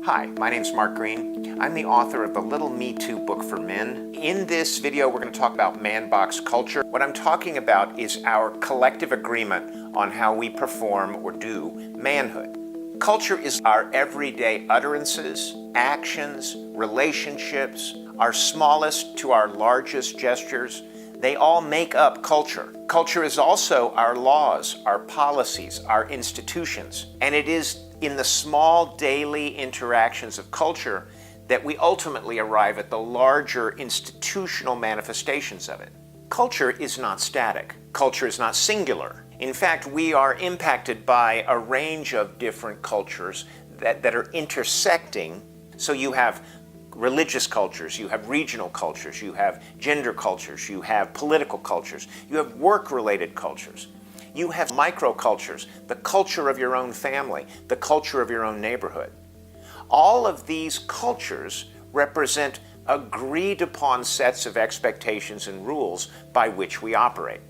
Hi, my name's Mark Greene. I'm the author of the Little Me Too book for men. In this video, we're going to talk about man box culture. What I'm talking about is our collective agreement on how we perform or do manhood. Culture is our everyday utterances, actions, relationships, our smallest to our largest gestures. They all make up culture. Culture is also our laws, our policies, our institutions, and it is in the small daily interactions of culture that we ultimately arrive at the larger institutional manifestations of it. Culture is not static. Culture is not singular. In fact, we are impacted by a range of different cultures that are intersecting. So you have religious cultures, you have regional cultures, you have gender cultures, you have political cultures, you have work-related cultures. You have microcultures, the culture of your own family, the culture of your own neighborhood. All of these cultures represent agreed upon sets of expectations and rules by which we operate.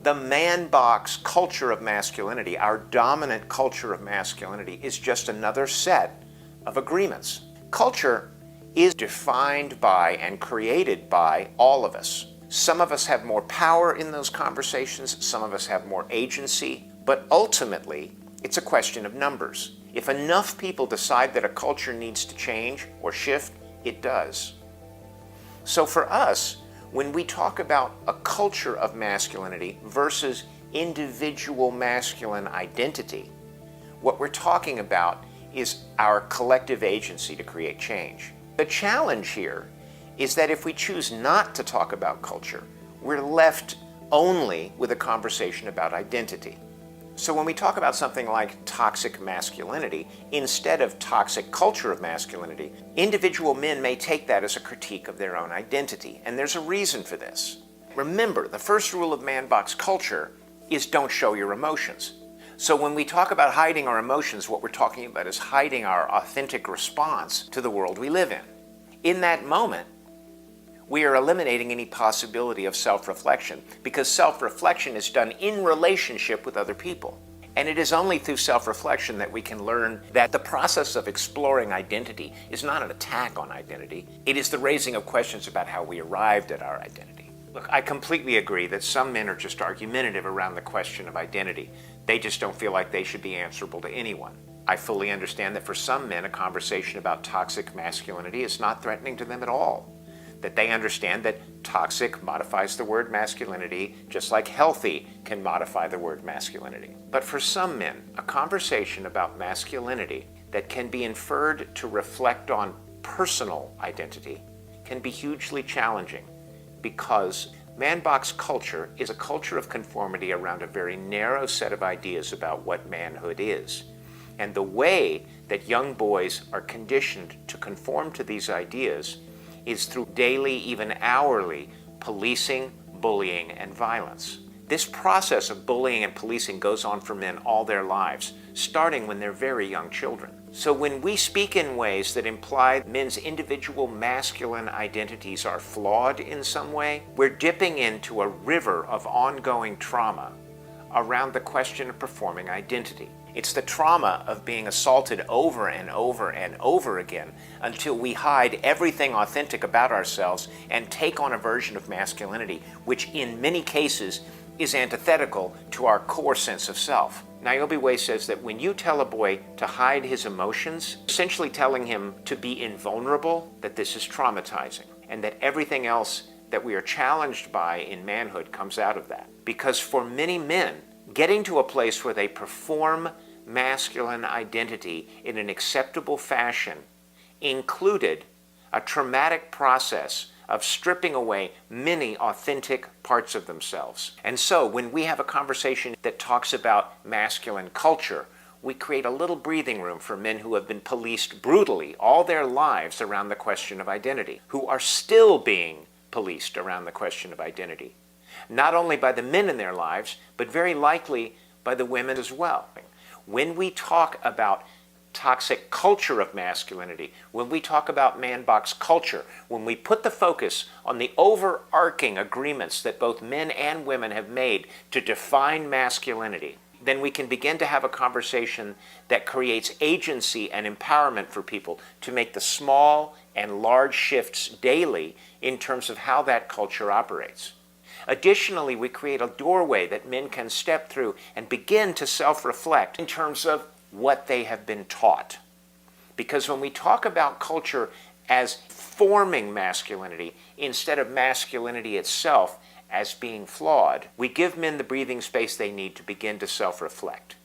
The man box culture of masculinity, our dominant culture of masculinity, is just another set of agreements. Culture is defined by and created by all of us. Some of us have more power in those conversations, some of us have more agency, but ultimately, it's a question of numbers. If enough people decide that a culture needs to change or shift, it does. So for us, when we talk about a culture of masculinity versus individual masculine identity, what we're talking about is our collective agency to create change. The challenge here is that if we choose not to talk about culture, we're left only with a conversation about identity. So when we talk about something like toxic masculinity, instead of toxic culture of masculinity, individual men may take that as a critique of their own identity, and there's a reason for this. Remember, the first rule of man box culture is don't show your emotions. So when we talk about hiding our emotions, what we're talking about is hiding our authentic response to the world we live in. In that moment, we are eliminating any possibility of self-reflection, because self-reflection is done in relationship with other people. And it is only through self-reflection that we can learn that the process of exploring identity is not an attack on identity. It is the raising of questions about how we arrived at our identity. Look, I completely agree that some men are just argumentative around the question of identity. They just don't feel like they should be answerable to anyone. I fully understand that for some men, a conversation about toxic masculinity is not threatening to them at all. That they understand that toxic modifies the word masculinity, just like healthy can modify the word masculinity. But for some men, a conversation about masculinity that can be inferred to reflect on personal identity can be hugely challenging, because man box culture is a culture of conformity around a very narrow set of ideas about what manhood is. And the way that young boys are conditioned to conform to these ideas is through daily, even hourly, policing, bullying, and violence. This process of bullying and policing goes on for men all their lives, starting when they're very young children. So when we speak in ways that imply men's individual masculine identities are flawed in some way, we're dipping into a river of ongoing trauma around the question of performing identity. It's the trauma of being assaulted over and over and over again until we hide everything authentic about ourselves and take on a version of masculinity which in many cases is antithetical to our core sense of self. Niobe Way says that when you tell a boy to hide his emotions, essentially telling him to be invulnerable, that this is traumatizing, and that everything else that we are challenged by in manhood comes out of that. Because for many men, getting to a place where they perform masculine identity in an acceptable fashion included a traumatic process of stripping away many authentic parts of themselves. And so when we have a conversation that talks about masculine culture, we create a little breathing room for men who have been policed brutally all their lives around the question of identity, who are still being policed around the question of identity, not only by the men in their lives, but very likely by the women as well. When we talk about toxic culture of masculinity, when we talk about man box culture, when we put the focus on the overarching agreements that both men and women have made to define masculinity, then we can begin to have a conversation that creates agency and empowerment for people to make the small and large shifts daily in terms of how that culture operates. Additionally, we create a doorway that men can step through and begin to self-reflect in terms of what they have been taught. Because when we talk about culture as forming masculinity instead of masculinity itself as being flawed, we give men the breathing space they need to begin to self-reflect.